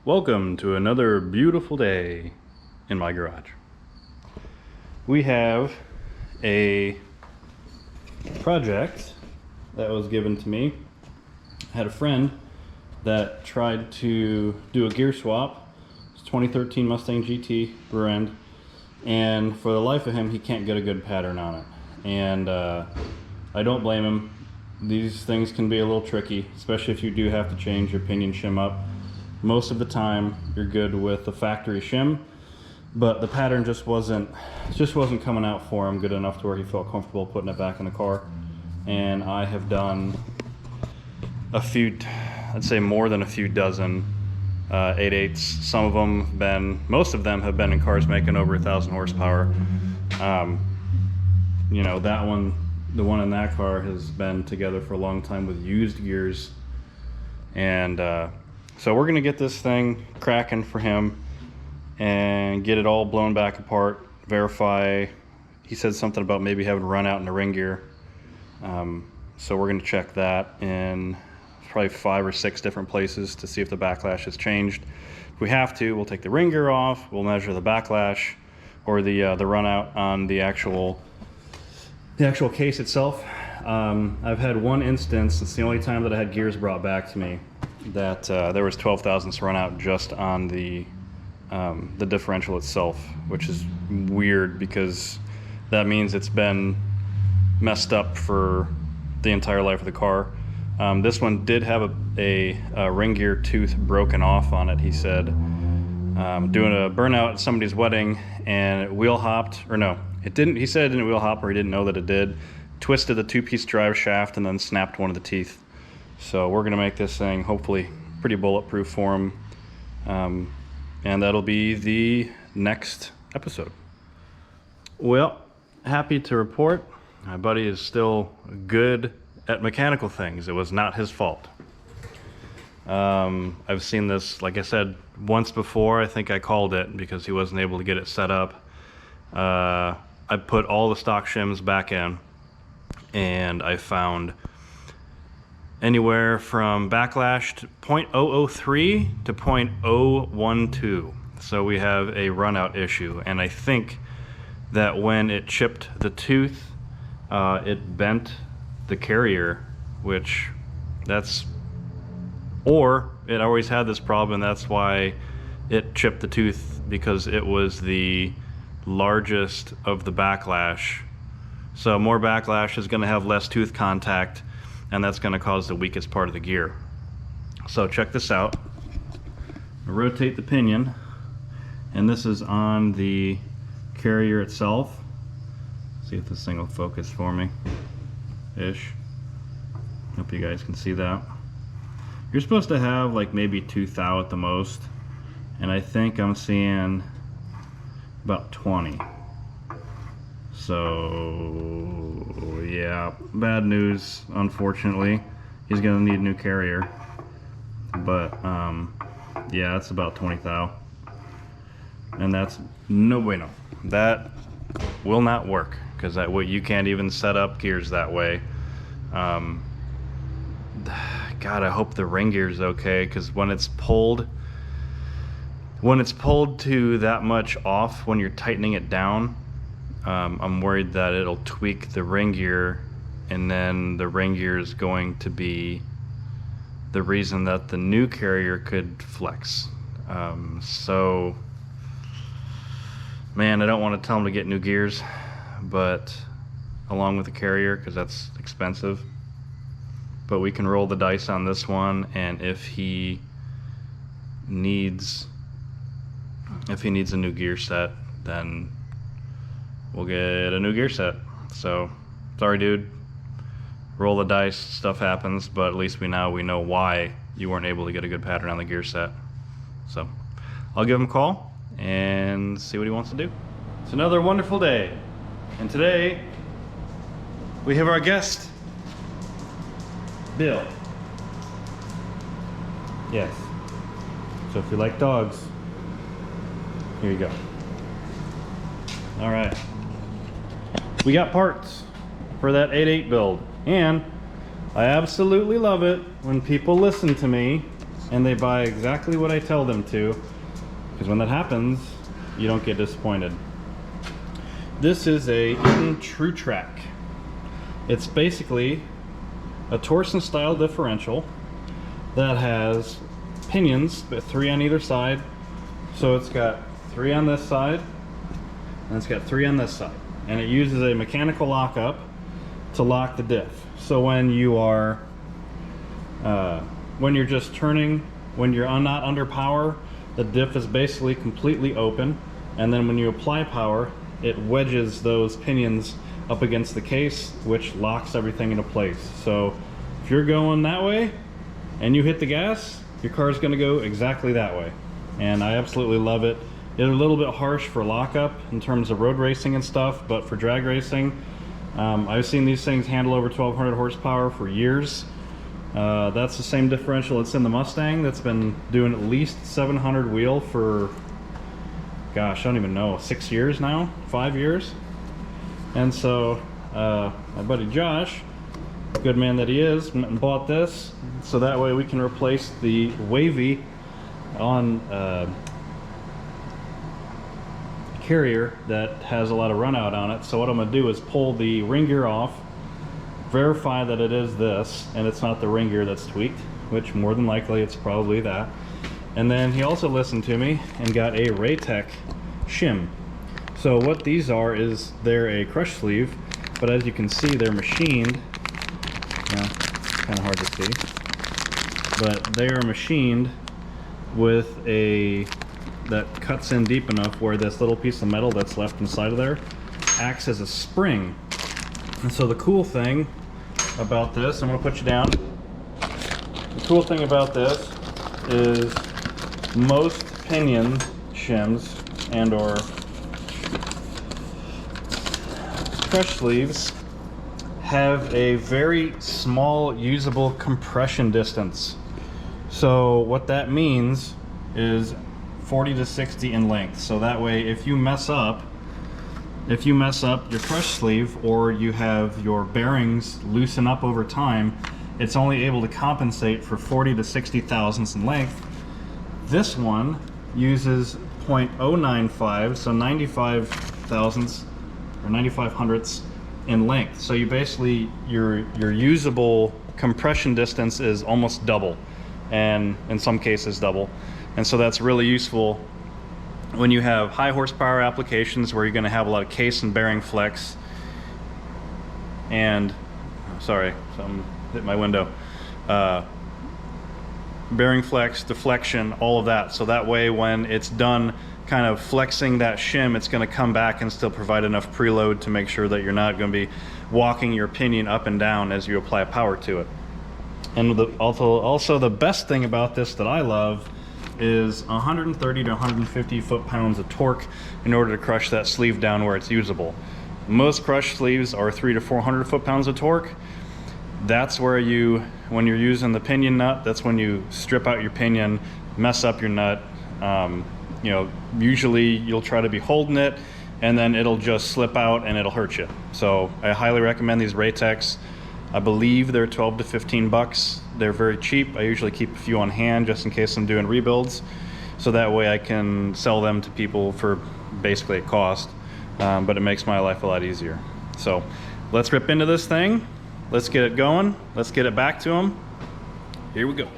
Welcome to another beautiful day in my garage. We have a project that was given to me. I had a friend that tried to do a gear swap. It's 2013 Mustang GT rear end, and for the life of him he can't get a good pattern on it, and I don't blame him. These things can be a little tricky, especially if you do have to change your pinion shim up. Most of the time you're good with the factory shim, but the pattern just wasn't coming out for him good enough to where he felt comfortable putting it back in the car. And I have done a few, I'd say more than a few dozen 8/8s. Some of them most of them have been in cars making over 1,000 horsepower. You know, that one, the one in that car has been together for a long time with used gears, and so we're gonna get this thing cracking for him and get it all blown back apart, verify. He said something about maybe having to run out in the ring gear. So we're gonna check that in probably 5 or 6 different places to see if the backlash has changed. If we have to, we'll take the ring gear off, we'll measure the backlash or the run out on the actual case itself. I've had one instance, it's the only time that I had gears brought back to me, that there was 12 thousandths run out just on the differential itself, which is weird because that means it's been messed up for the entire life of the car. This one did have a ring gear tooth broken off on it. He said doing a burnout at somebody's wedding, and it wheel hopped, or no, it didn't. He said it didn't wheel hop, or he didn't know that it did. Twisted the 2-piece drive shaft and then snapped one of the teeth. So we're gonna make this thing hopefully pretty bulletproof for him, and that'll be the next episode. Well, happy to report my buddy is still good at mechanical things. It was not his fault. I've seen this, like I said, once before. I think I called it because he wasn't able to get it set up. I put all the stock shims back in, and I found anywhere from backlash to 0.003 to 0.012. So we have a runout issue, and I think that when it chipped the tooth, it bent the carrier, which or it always had this problem, and that's why it chipped the tooth, because it was the largest of the backlash. So more backlash is going to have less tooth contact, and that's going to cause the weakest part of the gear. So check this out. Rotate the pinion, and this is on the carrier itself. See if this thing will focus for me ish. Hope you guys can see that. You're supposed to have like maybe 2 thou at the most, and I think I'm seeing about 20. So yeah, bad news, unfortunately. He's gonna need a new carrier, but yeah, that's about 20 thou, and that's no bueno. That will not work, because you can't even set up gears that way. God, I hope the ring gear's okay, because when it's pulled to that much off, when you're tightening it down, I'm worried that it'll tweak the ring gear, and then the ring gear is going to be the reason that the new carrier could flex. So, man, I don't want to tell him to get new gears, but along with the carrier, because that's expensive. But we can roll the dice on this one, and if he needs a new gear set, then we'll get a new gear set. So sorry, dude, roll the dice, stuff happens, but at least we know why you weren't able to get a good pattern on the gear set. So I'll give him a call and see what he wants to do. It's another wonderful day, and today we have our guest, Bill. Yes. So if you like dogs, here you go. All right. We got parts for that 8/8 build, and I absolutely love it when people listen to me and they buy exactly what I tell them to, because when that happens, you don't get disappointed. This is a Eaton Tru Trac. It's basically a torsion style differential that has pinions, but 3 on either side. So it's got 3 on this side, and it's got 3 on this side. And it uses a mechanical lockup to lock the diff. So when you are, when you're just turning, when you're not under power, the diff is basically completely open. And then when you apply power, it wedges those pinions up against the case, which locks everything into place. So if you're going that way and you hit the gas, your car's gonna go exactly that way. And I absolutely love it. It's a little bit harsh for lockup in terms of road racing and stuff, but for drag racing, I've seen these things handle over 1200 horsepower for years. That's the same differential that's in the Mustang that's been doing at least 700 wheel for, gosh, I don't even know, 6 years now, 5 years. And so my buddy Josh, good man that he is, went and bought this so that way we can replace the wavy on carrier that has a lot of run out on it. So what I'm gonna do is pull the ring gear off, verify that it is this and it's not the ring gear that's tweaked, which more than likely it's probably that. And then he also listened to me and got a Raytech shim. So what these are is they're a crush sleeve, but as you can see they're machined. Yeah, kind of hard to see, but they are machined with a that cuts in deep enough where this little piece of metal that's left inside of there acts as a spring. And so the cool thing about this, I'm going to put you down. The cool thing about this is most pinion shims and or crush sleeves have a very small usable compression distance. So what that means is 40 to 60 in length. So that way if you mess up your crush sleeve or you have your bearings loosen up over time, it's only able to compensate for 40 to 60 thousandths in length. This one uses 0.095, so 95 thousandths or 95 hundredths in length. So you basically, your usable compression distance is almost double, and in some cases double. And so that's really useful when you have high horsepower applications where you're going to have a lot of case and bearing flex. And sorry, something hit my window. Bearing flex, deflection, all of that. So that way when it's done kind of flexing that shim, it's going to come back and still provide enough preload to make sure that you're not going to be walking your pinion up and down as you apply power to it. And also the best thing about this that I love is 130 to 150 foot-pounds of torque in order to crush that sleeve down where it's usable. Most crush sleeves are 300 to 400 foot-pounds of torque. That's where you, when you're using the pinion nut, that's when you strip out your pinion, mess up your nut. You know, usually you'll try to be holding it and then it'll just slip out and it'll hurt you. So I highly recommend these Raytechs. I believe they're 12 to 15 bucks. They're very cheap. I usually keep a few on hand just in case I'm doing rebuilds, so that way I can sell them to people for basically a cost, but it makes my life a lot easier. So let's rip into this thing. Let's get it going. Let's get it back to them. Here we go.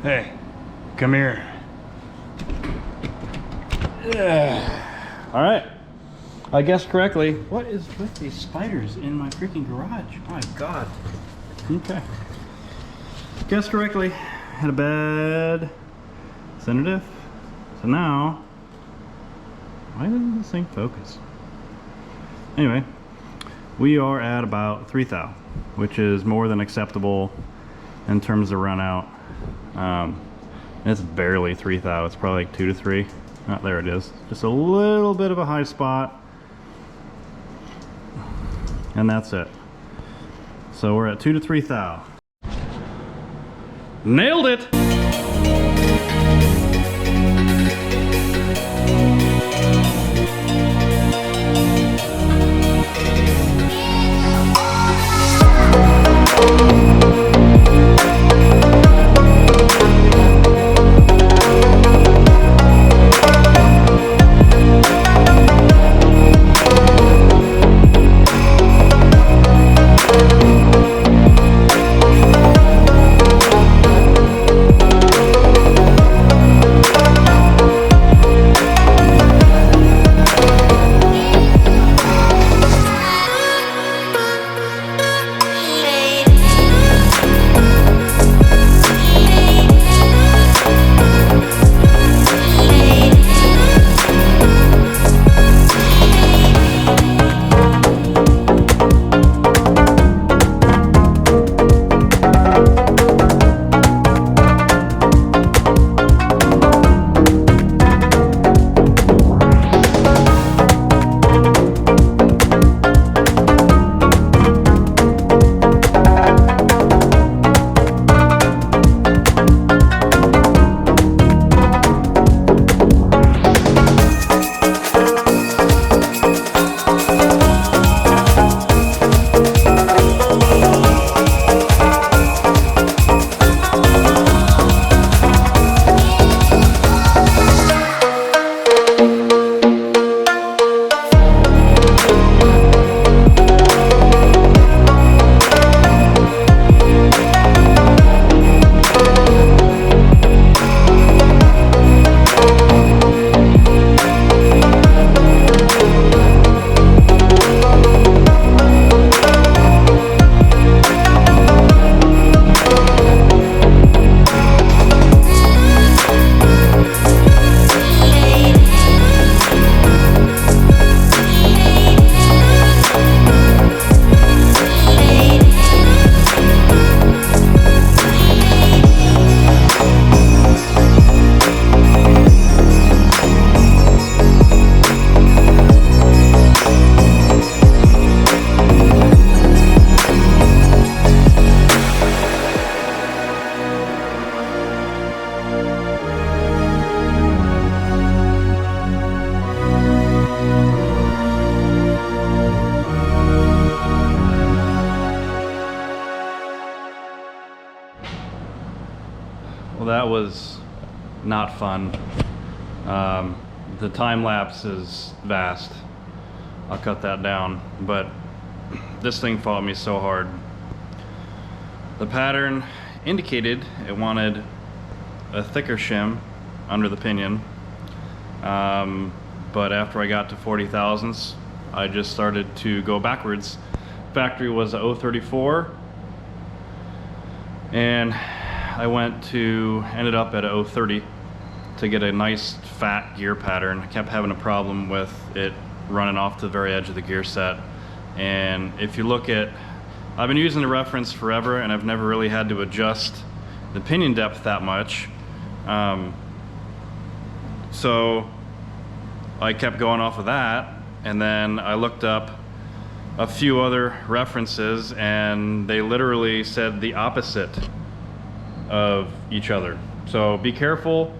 Hey, come here. Yeah. All right. I guessed correctly. What is with these spiders in my freaking garage? Oh my God. Okay. Guessed correctly. Had a bad center diff. So now, why doesn't this thing focus? Anyway, we are at about 3 thou, which is more than acceptable in terms of run out. It's barely 3 thou, it's probably like 2 to 3. Oh, there it is. Just a little bit of a high spot. And that's it. So we're at 2 to 3 thou. Nailed it! Well, that was not fun. The time lapse is vast. I'll cut that down, but this thing fought me so hard. The pattern indicated it wanted a thicker shim under the pinion, but after I got to 40 thousandths, I just started to go backwards. Factory was a 034, and I ended up at a 030 to get a nice fat gear pattern. I kept having a problem with it running off to the very edge of the gear set. And if you look at, I've been using the reference forever and I've never really had to adjust the pinion depth that much. So I kept going off of that, and then I looked up a few other references and they literally said the opposite of each other. So be careful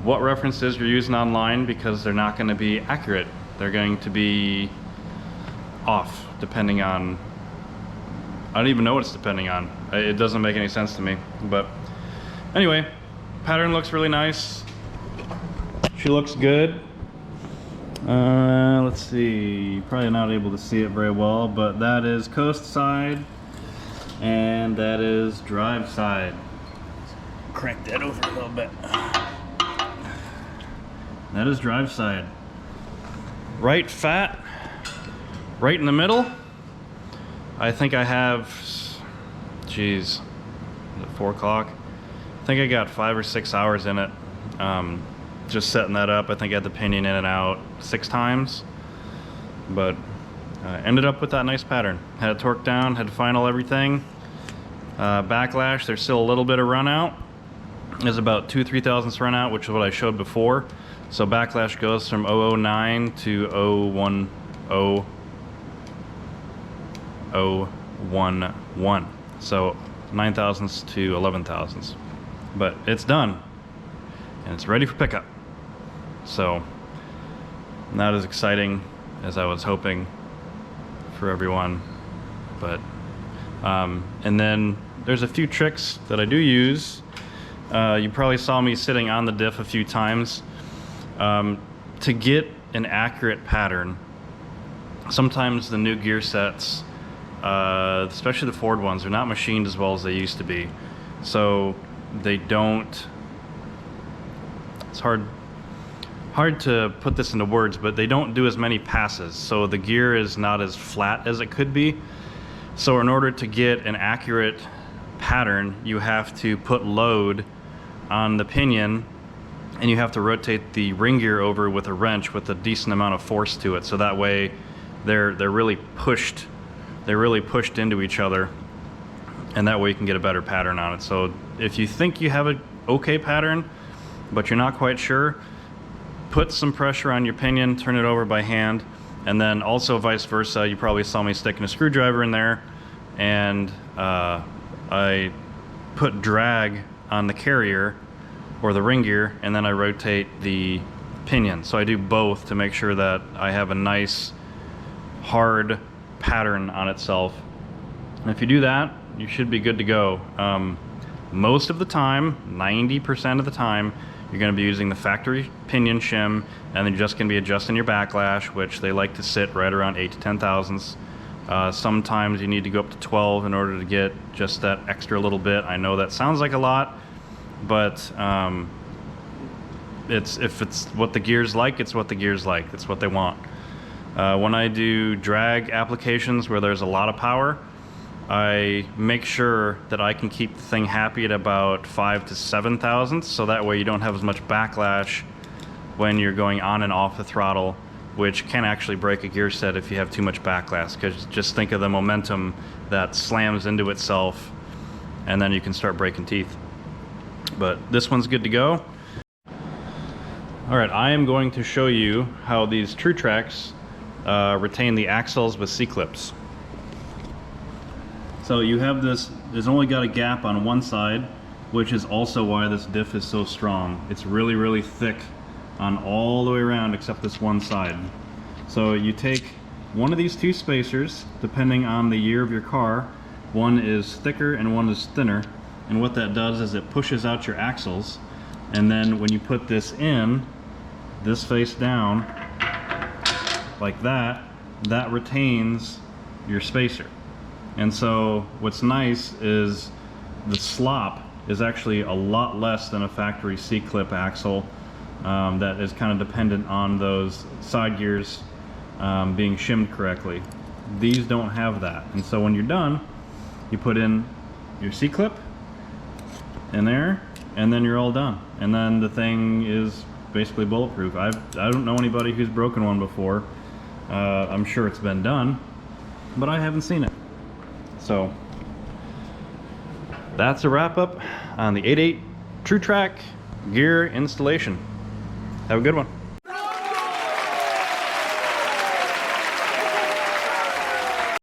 what references you're using online, because they're not going to be accurate. They're going to be off depending on, I don't even know what it's depending on. It doesn't make any sense to me. But anyway, pattern looks really nice. She looks good. Let's see, probably not able to see it very well, but that is coast side and that is drive side. Crank that over a little bit. That is drive side. Right fat, right in the middle. I think I have, geez, at 4 o'clock. I think I got 5 or 6 hours in it. Just setting that up. I think I had the pinion in and out 6 times. But ended up with that nice pattern. Had it torqued down, had to final everything. Backlash, there's still a little bit of run out. There's about 2/3 thousandths run out, which is what I showed before. So backlash goes from 009 to 01011. So 9 thousandths to 11 thousandths. But it's done, and it's ready for pickup. So not as exciting as I was hoping for everyone, but and then there's a few tricks that I do use. You probably saw me sitting on the diff a few times. To get an accurate pattern, sometimes the new gear sets, especially the Ford ones, are not machined as well as they used to be. So they don't, it's hard to put this into words, but they don't do as many passes. So the gear is not as flat as it could be. So in order to get an accurate pattern, you have to put load on the pinion, and you have to rotate the ring gear over with a wrench with a decent amount of force to it. So that way they're really pushed into each other, and that way you can get a better pattern on it. So if you think you have an okay pattern, but you're not quite sure, put some pressure on your pinion, turn it over by hand, and then also vice versa. You probably saw me sticking a screwdriver in there, and I put drag on the carrier or the ring gear, and then I rotate the pinion. So I do both to make sure that I have a nice hard pattern on itself. And if you do that, you should be good to go. Most of the time, 90% of the time, you're going to be using the factory pinion shim, and then you're just going to be adjusting your backlash, which they like to sit right around 8 to 10 thousandths. Sometimes you need to go up to 12 in order to get just that extra little bit. I know that sounds like a lot, but if it's what the gear's like, it's what the gear's like. It's what they want. When I do drag applications where there's a lot of power, I make sure that I can keep the thing happy at about 5 to 7 thousandths, so that way you don't have as much backlash when you're going on and off the throttle, which can actually break a gear set if you have too much backlash, because just think of the momentum that slams into itself, and then you can start breaking teeth. But this one's good to go. Alright, I am going to show you how these Tru Tracs retain the axles with C-clips. So you have this, there's only got a gap on one side, which is also why this diff is so strong. It's really, really thick on all the way around except this one side. So you take one of these two spacers, depending on the year of your car. One is thicker and one is thinner, and what that does is it pushes out your axles, and then when you put this in, this face down, like that, that retains your spacer. And so what's nice is the slop is actually a lot less than a factory C-clip axle that is kind of dependent on those side gears being shimmed correctly. These don't have that, and so when you're done, you put in your C-clip in there, and then you're all done. And then the thing is basically bulletproof. I don't know anybody who's broken one before. I'm sure it's been done, but I haven't seen it. So that's a wrap up on the 8.8 Tru Trac gear installation. Have a good one.